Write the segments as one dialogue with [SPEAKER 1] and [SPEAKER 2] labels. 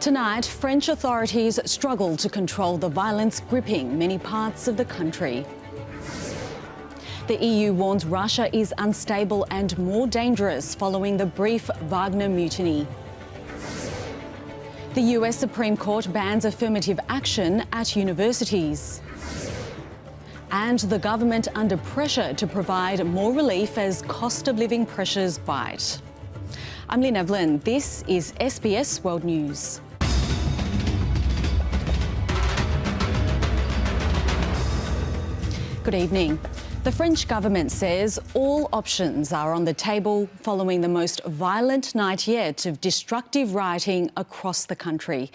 [SPEAKER 1] Tonight, French authorities struggle to control the violence gripping many parts of the country. The EU warns Russia is unstable and more dangerous following the brief Wagner mutiny. The US Supreme Court bans affirmative action at universities. And the government under pressure to provide more relief as cost of living pressures bite. I'm Lin Evlin. This is SBS World News. Good evening. The French government says all options are on the table following the most violent night yet of destructive rioting across the country.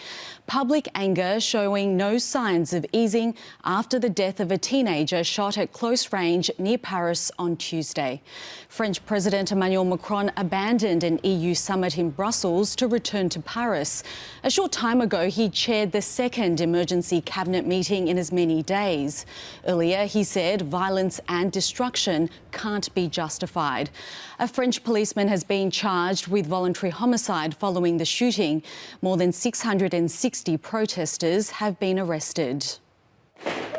[SPEAKER 1] Public anger showing no signs of easing after the death of a teenager shot at close range near Paris on Tuesday. French President Emmanuel Macron abandoned an EU summit in Brussels to return to Paris. A short time ago, he chaired the second emergency cabinet meeting in as many days. Earlier, he said violence and destruction can't be justified. A French policeman has been charged with voluntary homicide following the shooting. More than 660 protesters have been arrested.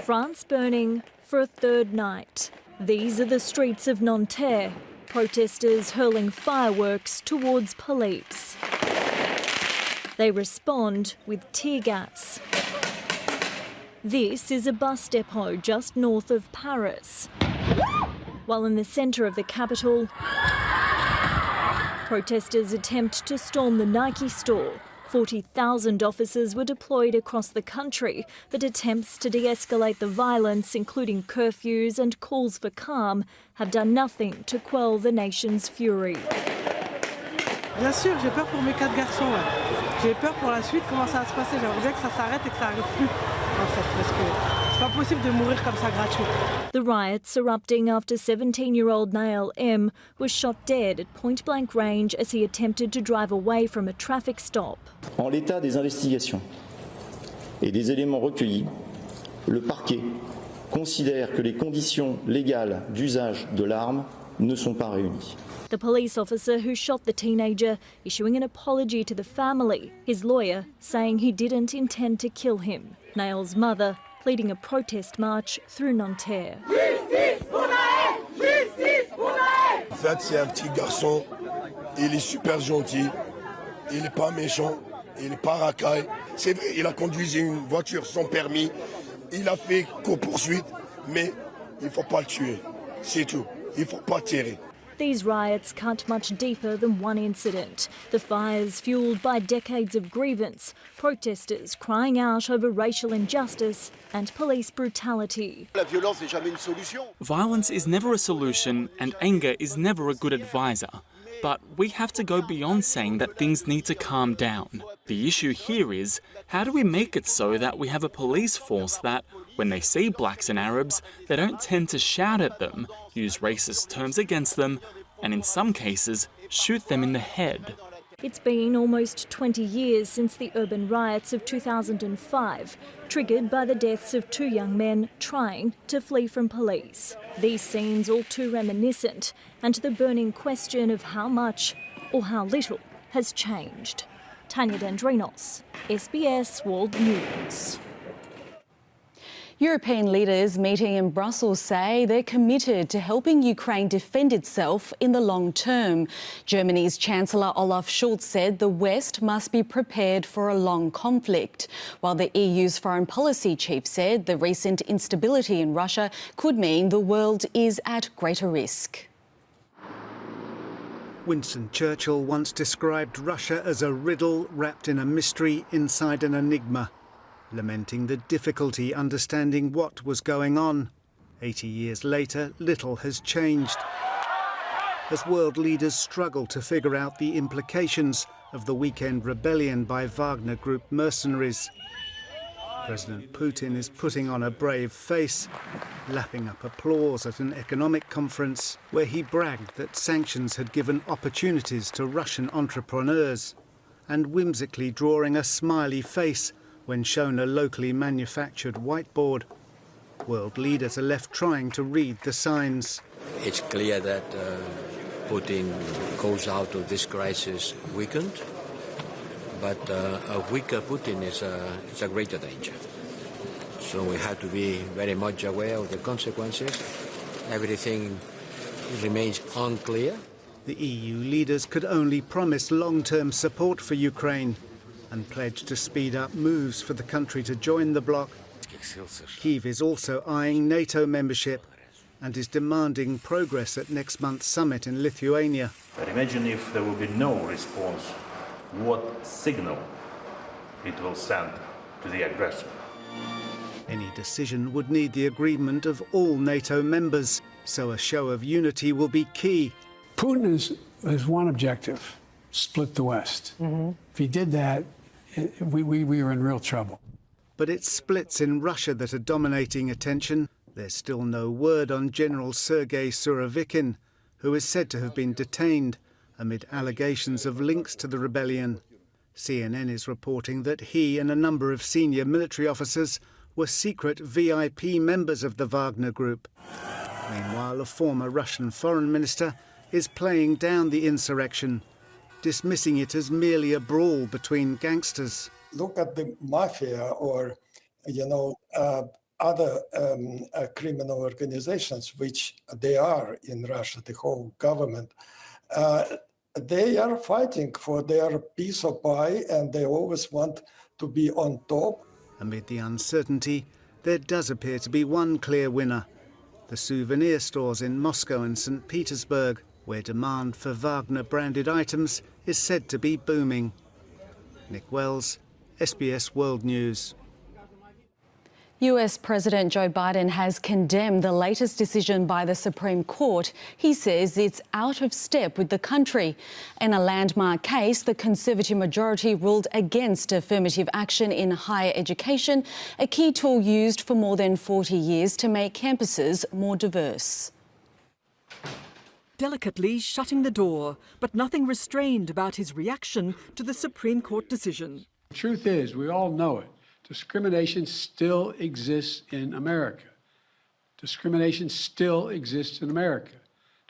[SPEAKER 2] France burning for a third night. These are the streets of Nanterre. Protesters hurling fireworks towards police. They respond with tear gas. This is a bus depot just north of Paris. While in the centre of the capital, protesters attempt to storm the Nike store. 40,000 officers were deployed across the country, but attempts to de-escalate the violence, including curfews and calls for calm, have done nothing to quell the nation's fury.
[SPEAKER 3] Bien sûr, j'ai peur pour mes 4 garçons. J'ai peur pour la suite, comment ça va se passer. J'aimerais bien que ça s'arrête et que ça arrive plus, en fait, parce que c'est pas possible de mourir comme ça gratuit.
[SPEAKER 2] The riots erupting after 17-year-old Nael M was shot dead at point-blank range as he attempted to drive away from a traffic stop.
[SPEAKER 4] En l'état des investigations et des éléments recueillis, le parquet considère que les conditions légales d'usage de l'arme ne sont pas réunies.
[SPEAKER 2] The police officer who shot the teenager issuing an apology to the family, his lawyer saying he didn't intend to kill him. Nael's mother leading a protest march through Nanterre.
[SPEAKER 5] En fait, c'est un petit garçon, il est super gentil, il n'est pas méchant, il n'est pas racaille. C'est vrai, il a conduit une voiture sans permis, il a fait course-poursuite, mais il ne faut pas le tuer, c'est tout, il ne faut pas tirer.
[SPEAKER 2] These riots cut much deeper than one incident. The fires fuelled by decades of grievance, protesters crying out over racial injustice and police brutality.
[SPEAKER 6] Violence is never a solution and anger is never a good advisor. But we have to go beyond saying that things need to calm down. The issue here is, how do we make it so that we have a police force that, when they see blacks and Arabs, they don't tend to shout at them, use racist terms against them, and in some cases, shoot them in the head?
[SPEAKER 2] It's been almost 20 years since the urban riots of 2005, triggered by the deaths of 2 young men trying to flee from police. These scenes all too reminiscent, and the burning question of how much or how little has changed. Tanya Dandrinos, SBS World News.
[SPEAKER 1] European leaders meeting in Brussels say they're committed to helping Ukraine defend itself in the long term. Germany's Chancellor Olaf Scholz said the West must be prepared for a long conflict, while the EU's foreign policy chief said the recent instability in Russia could mean the world is at greater risk.
[SPEAKER 7] Winston Churchill once described Russia as a riddle wrapped in a mystery inside an enigma, lamenting the difficulty understanding what was going on. 80 years later, little has changed, as world leaders struggle to figure out the implications of the weekend rebellion by Wagner Group mercenaries. President Putin is putting on a brave face, lapping up applause at an economic conference where he bragged that sanctions had given opportunities to Russian entrepreneurs, and whimsically drawing a smiley face when shown a locally manufactured whiteboard. World leaders are left trying to read the signs.
[SPEAKER 8] It's clear that Putin goes out of this crisis weakened, but a weaker Putin is a greater danger. So we have to be very much aware of the consequences. Everything remains unclear.
[SPEAKER 7] The EU leaders could only promise long-term support for Ukraine and pledge to speed up moves for the country to join the bloc. Kyiv is also eyeing NATO membership and is demanding progress at next month's summit in Lithuania.
[SPEAKER 9] But imagine if there will be no response, what signal it will send to the aggressor.
[SPEAKER 7] Any decision would need the agreement of all NATO members, so a show of unity will be key.
[SPEAKER 10] Putin has one objective: split the West. If he did that, we were in real trouble.
[SPEAKER 7] But it's splits in Russia that are dominating attention. There's still no word on General Sergei Surovikin, who is said to have been detained amid allegations of links to the rebellion. CNN is reporting that he and a number of senior military officers were secret VIP members of the Wagner Group. Meanwhile, a former Russian foreign minister is playing down the insurrection, dismissing it as merely a brawl between gangsters.
[SPEAKER 11] Look at the mafia or, other criminal organizations, which they are in Russia, the whole government. They are fighting for their piece of pie, and they always want to be on top.
[SPEAKER 7] Amid the uncertainty, there does appear to be one clear winner: the souvenir stores in Moscow and St. Petersburg, where demand for Wagner-branded items is said to be booming. Nick Wells, SBS World News.
[SPEAKER 1] US President Joe Biden has condemned the latest decision by the Supreme Court. He says it's out of step with the country. In a landmark case, the Conservative majority ruled against affirmative action in higher education, a key tool used for more than 40 years to make campuses more diverse.
[SPEAKER 12] Delicately shutting the door, but nothing restrained about his reaction to the Supreme Court decision.
[SPEAKER 10] The truth is, we all know it. Discrimination still exists in America. Discrimination still exists in America.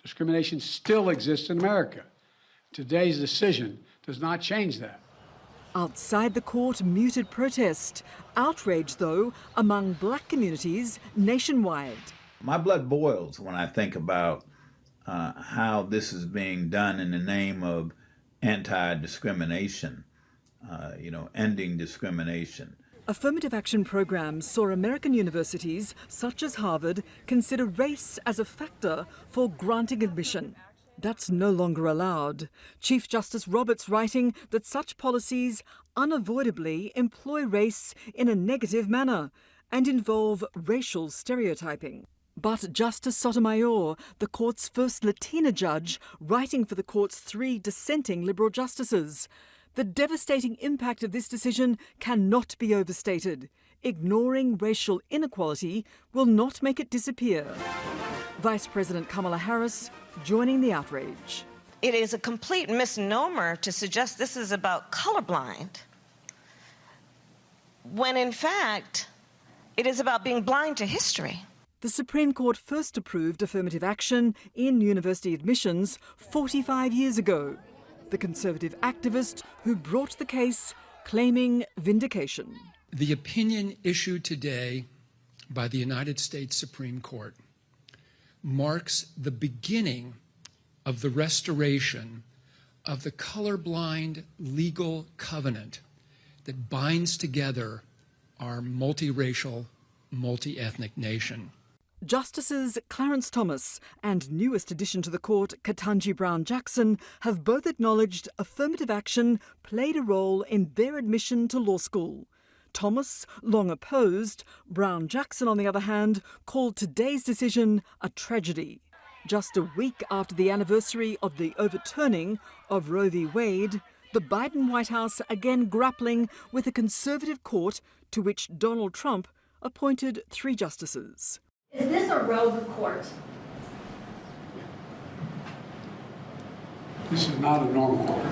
[SPEAKER 10] Discrimination still exists in America. Today's decision does not change that.
[SPEAKER 12] Outside the court, muted protest. Outrage, though, among black communities nationwide.
[SPEAKER 13] My blood boils when I think about how this is being done in the name of anti-discrimination, ending discrimination.
[SPEAKER 12] Affirmative action programs saw American universities, such as Harvard, consider race as a factor for granting admission. That's no longer allowed. Chief Justice Roberts writing that such policies unavoidably employ race in a negative manner and involve racial stereotyping. But Justice Sotomayor, the court's first Latina judge, writing for the court's 3 dissenting Liberal justices, the devastating impact of this decision cannot be overstated. Ignoring racial inequality will not make it disappear. Vice President Kamala Harris joining the outrage.
[SPEAKER 14] It is a complete misnomer to suggest this is about colorblind, when in fact it is about being blind to history.
[SPEAKER 12] The Supreme Court first approved affirmative action in university admissions 45 years ago. The Conservative activist who brought the case claiming vindication.
[SPEAKER 15] The opinion issued today by the United States Supreme Court marks the beginning of the restoration of the colorblind legal covenant that binds together our multiracial, multi-ethnic nation.
[SPEAKER 12] Justices Clarence Thomas and newest addition to the court, Ketanji Brown Jackson, have both acknowledged affirmative action played a role in their admission to law school. Thomas, long opposed, Brown Jackson, on the other hand, called today's decision a tragedy. Just a week after the anniversary of the overturning of Roe v. Wade, the Biden White House again grappling with a Conservative court to which Donald Trump appointed 3 justices.
[SPEAKER 16] Is this a rogue court?
[SPEAKER 10] This is not a normal court.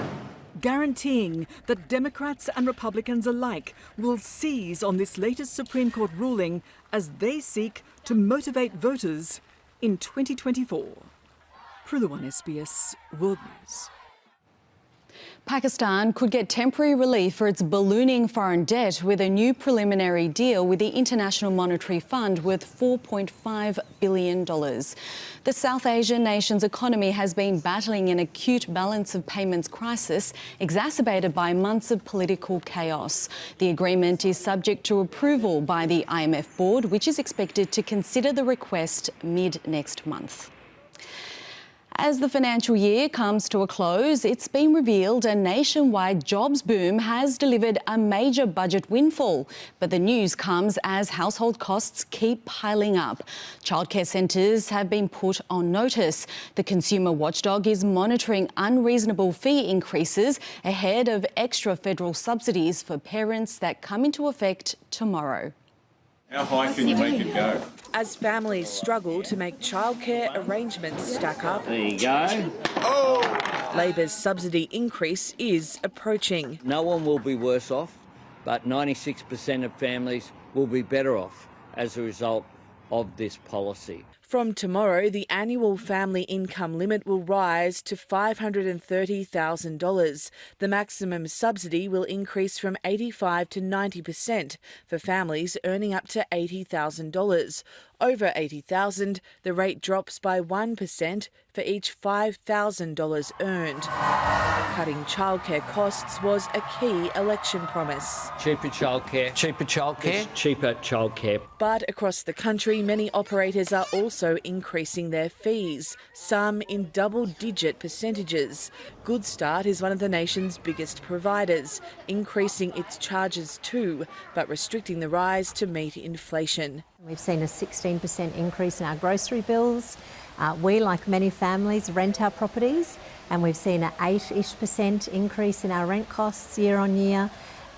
[SPEAKER 12] Guaranteeing that Democrats and Republicans alike will seize on this latest Supreme Court ruling as they seek to motivate voters in 2024. Prula One SBS World News.
[SPEAKER 1] Pakistan could get temporary relief for its ballooning foreign debt with a new preliminary deal with the International Monetary Fund worth $4.5 billion. The South Asian nation's economy has been battling an acute balance of payments crisis exacerbated by months of political chaos. The agreement is subject to approval by the IMF board, which is expected to consider the request mid-next month. As the financial year comes to a close, it's been revealed a nationwide jobs boom has delivered a major budget windfall. But the news comes as household costs keep piling up. Childcare centres have been put on notice. The consumer watchdog is monitoring unreasonable fee increases ahead of extra federal subsidies for parents that come into effect tomorrow.
[SPEAKER 17] How high can you make it go?
[SPEAKER 18] As families struggle to make childcare arrangements stack up,
[SPEAKER 17] There you go.
[SPEAKER 18] Labor's subsidy increase is approaching.
[SPEAKER 19] No one will be worse off, but 96% of families will be better off as a result of this policy.
[SPEAKER 18] From tomorrow, the annual family income limit will rise to $530,000. The maximum subsidy will increase from 85% to 90% for families earning up to $80,000. Over $80,000, the rate drops by 1% for each $5,000 earned. Cutting childcare costs was a key election promise.
[SPEAKER 19] Cheaper childcare. Cheaper childcare. Cheaper childcare.
[SPEAKER 18] But across the country, many operators are also increasing their fees, some in double-digit percentages. Good Start is one of the nation's biggest providers, increasing its charges too, but restricting the rise to meet inflation.
[SPEAKER 20] We've seen a 16% increase in our grocery bills. We, like many families, rent our properties, and we've seen an 8-ish% increase in our rent costs year on year.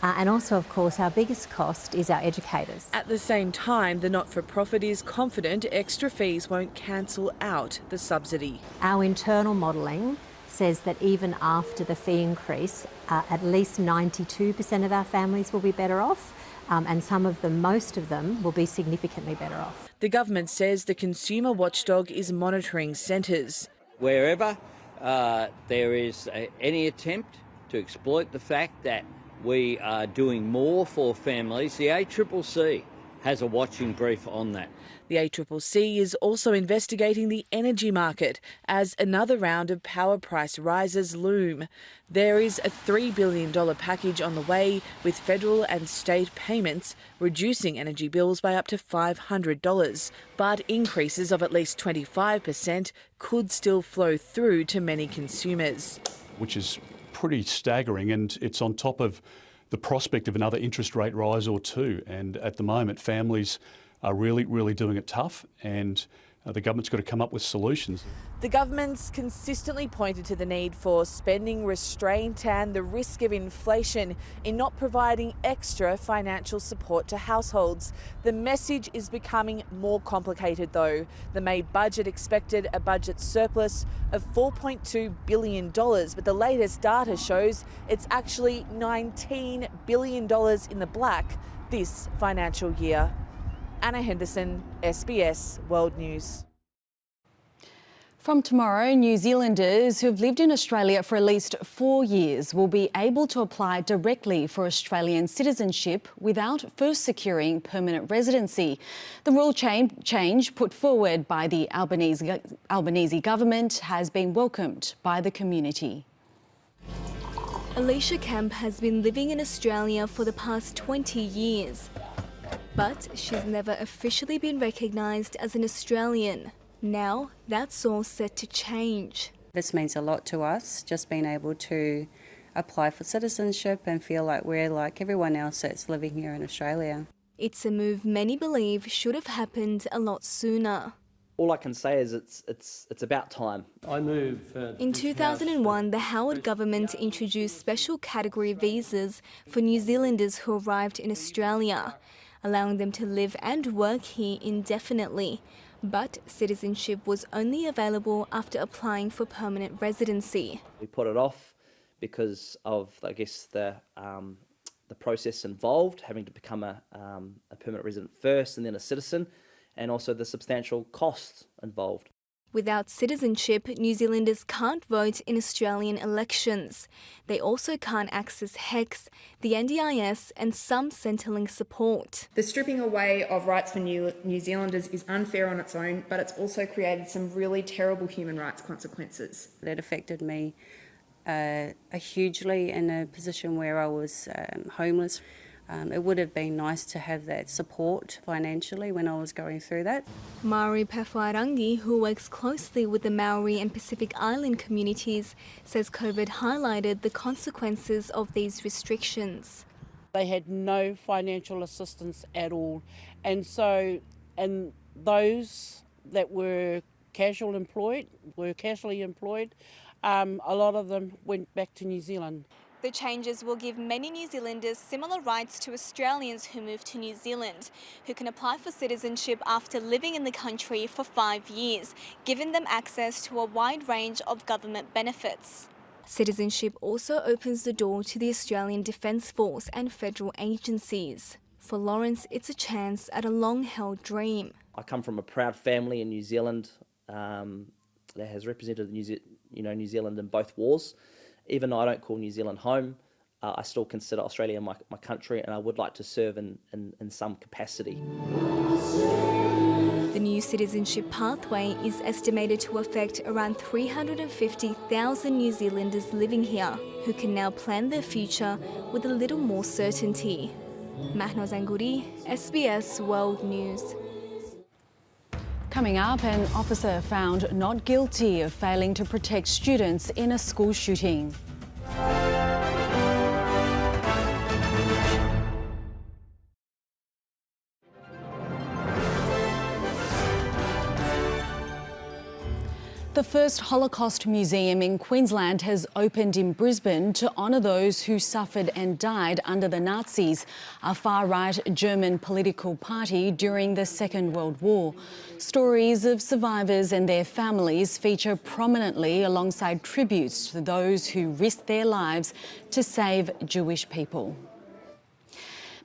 [SPEAKER 20] And also, of course, our biggest cost is our educators.
[SPEAKER 18] At the same time, the not-for-profit is confident extra fees won't cancel out the subsidy.
[SPEAKER 20] Our internal modelling says that even after the fee increase, at least 92% of our families will be better off. And some of them, most of them, will be significantly better off.
[SPEAKER 18] The government says the consumer watchdog is monitoring centres.
[SPEAKER 19] Wherever there is any attempt to exploit the fact that we are doing more for families, the ACCC has a watching brief on that.
[SPEAKER 18] The ACCC is also investigating the energy market as another round of power price rises loom. There is a $3 billion package on the way, with federal and state payments reducing energy bills by up to $500. But increases of at least 25% could still flow through to many consumers.
[SPEAKER 21] Which is pretty staggering, and it's on top of the prospect of another interest rate rise or two. And at the moment, families are really doing it tough, and the government's got to come up with solutions.
[SPEAKER 18] The government's consistently pointed to the need for spending restraint and the risk of inflation in not providing extra financial support to households. The message is becoming more complicated though. The May budget expected a budget surplus of $4.2 billion, but the latest data shows it's actually $19 billion in the black this financial year. Anna Henderson, SBS World News.
[SPEAKER 1] From tomorrow, New Zealanders who have lived in Australia for at least 4 years will be able to apply directly for Australian citizenship without first securing permanent residency. The rule change put forward by the Albanese government has been welcomed by the community.
[SPEAKER 2] Alicia Kemp has been living in Australia for the past 20 years. But she's never officially been recognised as an Australian. Now, that's all set to change.
[SPEAKER 22] This means a lot to us, just being able to apply for citizenship and feel like we're like everyone else that's living here in Australia.
[SPEAKER 2] It's a move many believe should have happened a lot sooner.
[SPEAKER 23] All I can say is it's about time.
[SPEAKER 24] I moved.
[SPEAKER 2] In 2001, the Howard government introduced special category visas for New Zealanders who arrived in Australia, allowing them to live and work here indefinitely. But citizenship was only available after applying for permanent residency.
[SPEAKER 23] We put it off because of, I guess, the process involved, having to become a permanent resident first and then a citizen, and also the substantial costs involved.
[SPEAKER 3] Without citizenship, New Zealanders can't vote in Australian elections. They also can't access HECS, the NDIS and some Centrelink support.
[SPEAKER 4] The stripping away of rights for New Zealanders is unfair on its own, but it's also created some really terrible human rights consequences.
[SPEAKER 22] That affected me hugely in a position where I was homeless. It would have been nice to have that support financially when I was going through that.
[SPEAKER 3] Maori Pewhairangi, who works closely with the Maori and Pacific Island communities, says COVID highlighted the consequences of these restrictions.
[SPEAKER 5] They had no financial assistance at all, and those that were casually employed, a lot of them went back to New Zealand.
[SPEAKER 3] The changes will give many New Zealanders similar rights to Australians who move to New Zealand, who can apply for citizenship after living in the country for 5 years, giving them access to a wide range of government benefits. Citizenship also opens the door to the Australian Defence Force and federal agencies. For Lawrence, it's a chance at a long-held dream.
[SPEAKER 23] I come from a proud family in New Zealand that has represented New Zealand in both wars. Even though I don't call New Zealand home, I still consider Australia my country, and I would like to serve in some capacity.
[SPEAKER 3] The new citizenship pathway is estimated to affect around 350,000 New Zealanders living here, who can now plan their future with a little more certainty. Mahno Zanguri, SBS World News.
[SPEAKER 1] Coming up, an officer found not guilty of failing to protect students in a school shooting. The first Holocaust museum in Queensland has opened in Brisbane to honour those who suffered and died under the Nazis, a far-right German political party during the Second World War. Stories of survivors and their families feature prominently alongside tributes to those who risked their lives to save Jewish people.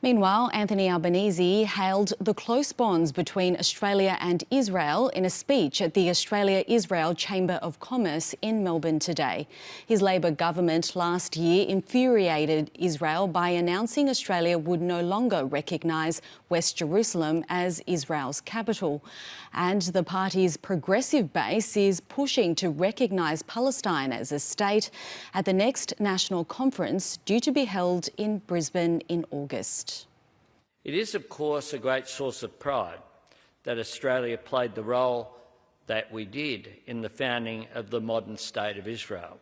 [SPEAKER 1] Meanwhile, Anthony Albanese hailed the close bonds between Australia and Israel in a speech at the Australia-Israel Chamber of Commerce in Melbourne today. His Labor government last year infuriated Israel by announcing Australia would no longer recognise West Jerusalem as Israel's capital. And the party's progressive base is pushing to recognise Palestine as a state at the next national conference due to be held in Brisbane in August.
[SPEAKER 19] It is, of course, a great source of pride that Australia played the role that we did in the founding of the modern state of Israel.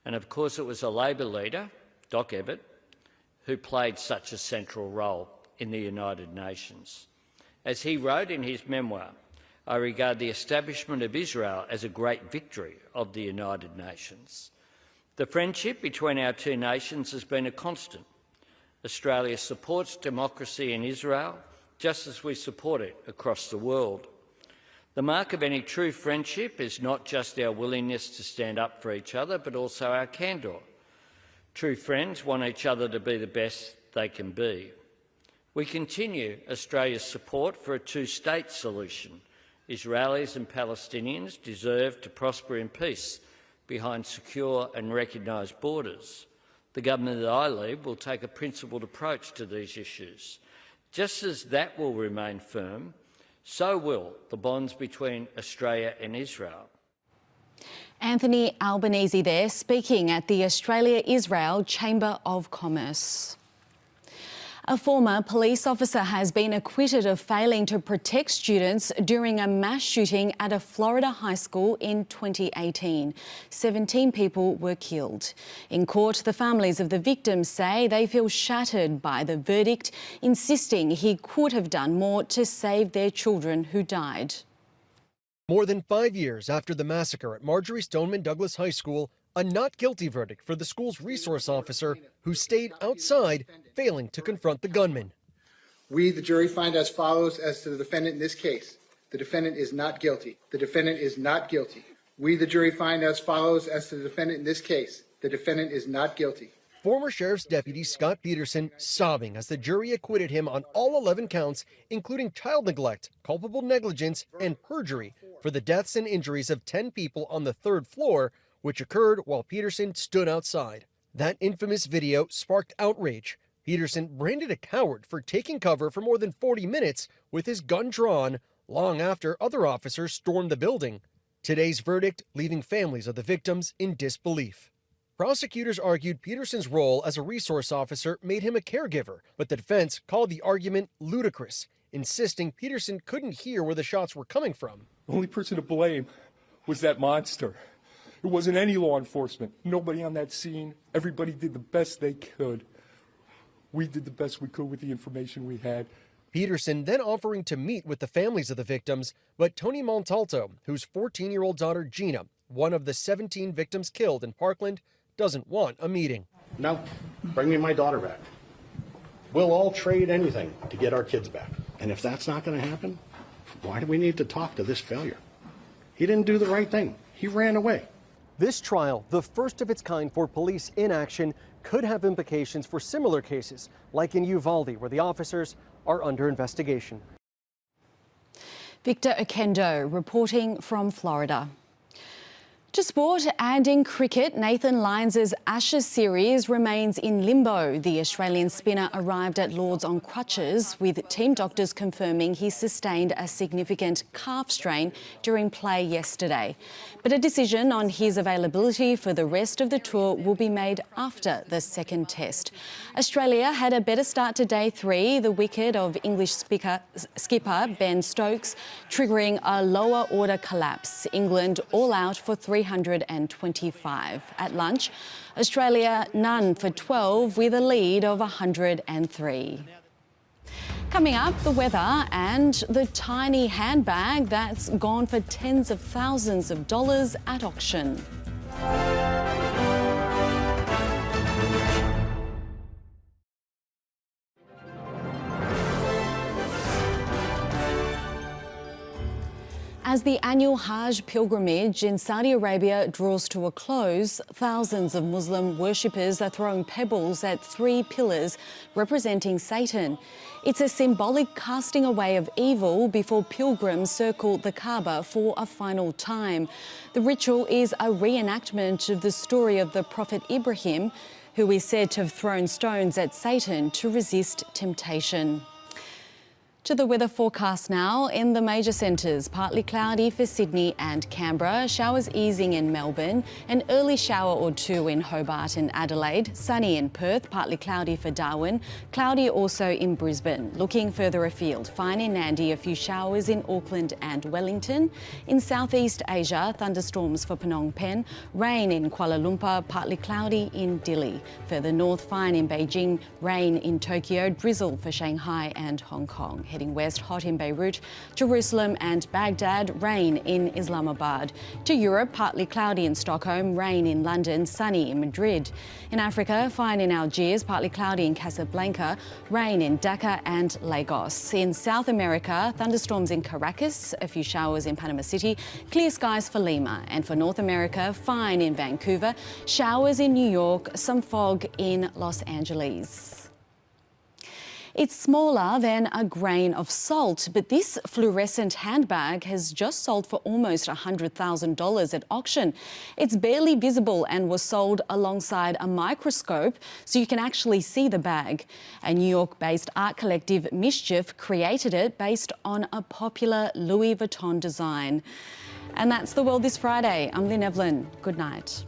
[SPEAKER 19] And of course it was a Labor leader, Doc Evatt, who played such a central role in the United Nations. As he wrote in his memoir, I regard the establishment of Israel as a great victory of the United Nations. The friendship between our two nations has been a constant. Australia supports democracy in Israel, just as we support it across the world. The mark of any true friendship is not just our willingness to stand up for each other, but also our candour. True friends want each other to be the best they can be. We continue Australia's support for a two-state solution. Israelis and Palestinians deserve to prosper in peace behind secure and recognised borders. The government that I lead will take a principled approach to these issues. Just as that will remain firm, so will the bonds between Australia and Israel.
[SPEAKER 1] Anthony Albanese there, speaking at the Australia-Israel Chamber of Commerce. A former police officer has been acquitted of failing to protect students during a mass shooting at a Florida high school in 2018. 17 people were killed. In court, the families of the victims say they feel shattered by the verdict, insisting he could have done more to save their children who died.
[SPEAKER 24] More than 5 years after the massacre at Marjory Stoneman Douglas High School, a not guilty verdict for the school's resource officer who stayed outside, failing to confront the gunman.
[SPEAKER 25] We, the jury, find as follows as to the defendant in this case. The defendant is not guilty. The defendant is not guilty. We, the jury, find as follows as to the defendant in this case. The defendant is not guilty.
[SPEAKER 24] Former Sheriff's Deputy Scott Peterson sobbing as the jury acquitted him on all 11 counts, including child neglect, culpable negligence, and perjury for the deaths and injuries of 10 people on the 3rd floor, which occurred while Peterson stood outside. That infamous video sparked outrage. Peterson branded a coward for taking cover for more than 40 minutes with his gun drawn, long after other officers stormed the building. Today's verdict leaving families of the victims in disbelief. Prosecutors argued Peterson's role as a resource officer made him a caregiver, but the defense called the argument ludicrous, insisting Peterson couldn't hear where the shots were coming from.
[SPEAKER 6] The only person to blame was that monster. It wasn't any law enforcement. Nobody on that scene. Everybody did the best they could. We did the best we could with the information we had.
[SPEAKER 24] Peterson then offering to meet with the families of the victims, but Tony Montalto, whose 14-year-old daughter Gina, one of the 17 victims killed in Parkland, doesn't want a meeting.
[SPEAKER 7] No, bring me my daughter back. We'll all trade anything to get our kids back. And if that's not going to happen, why do we need to talk to this failure? He didn't do the right thing. He ran away.
[SPEAKER 24] This trial, the first of its kind for police inaction, could have implications for similar cases, like in Uvalde, where the officers are under investigation.
[SPEAKER 1] Victor Oquendo reporting from Florida. To sport, and in cricket, Nathan Lyons' Ashes series remains in limbo. The Australian spinner arrived at Lord's on crutches, with team doctors confirming he sustained a significant calf strain during play yesterday. But a decision on his availability for the rest of the tour will be made after the second test. Australia had a better start to day 3, the wicket of English skipper Ben Stokes triggering a lower order collapse. England all out for 325. At lunch, Australia none for 12 with a lead of 103. Coming up, the weather and the tiny handbag that's gone for tens of thousands of dollars at auction. As the annual Hajj pilgrimage in Saudi Arabia draws to a close, thousands of Muslim worshippers are throwing pebbles at 3 pillars representing Satan. It's a symbolic casting away of evil before pilgrims circle the Kaaba for a final time. The ritual is a reenactment of the story of the Prophet Ibrahim, who is said to have thrown stones at Satan to resist temptation. To the weather forecast now. In the major centres, partly cloudy for Sydney and Canberra, showers easing in Melbourne, an early shower or 2 in Hobart and Adelaide, sunny in Perth, partly cloudy for Darwin, cloudy also in Brisbane. Looking further afield, fine in Nandi, a few showers in Auckland and Wellington. In Southeast Asia, thunderstorms for Phnom Penh, rain in Kuala Lumpur, partly cloudy in Dili. Further north, fine in Beijing, rain in Tokyo, drizzle for Shanghai and Hong Kong. Heading west, hot in Beirut, Jerusalem and Baghdad, rain in Islamabad. To Europe, partly cloudy in Stockholm, rain in London, sunny in Madrid. In Africa, fine in Algiers, partly cloudy in Casablanca, rain in Dhaka and Lagos. In South America, thunderstorms in Caracas, a few showers in Panama City, clear skies for Lima. And for North America, fine in Vancouver, showers in New York, some fog in Los Angeles. It's smaller than a grain of salt, but this fluorescent handbag has just sold for almost $100,000 at auction. It's barely visible and was sold alongside a microscope, so you can actually see the bag. A New York-based art collective, Mischief, created it based on a popular Louis Vuitton design. And that's The World this Friday. I'm Lin Evlin. Good night.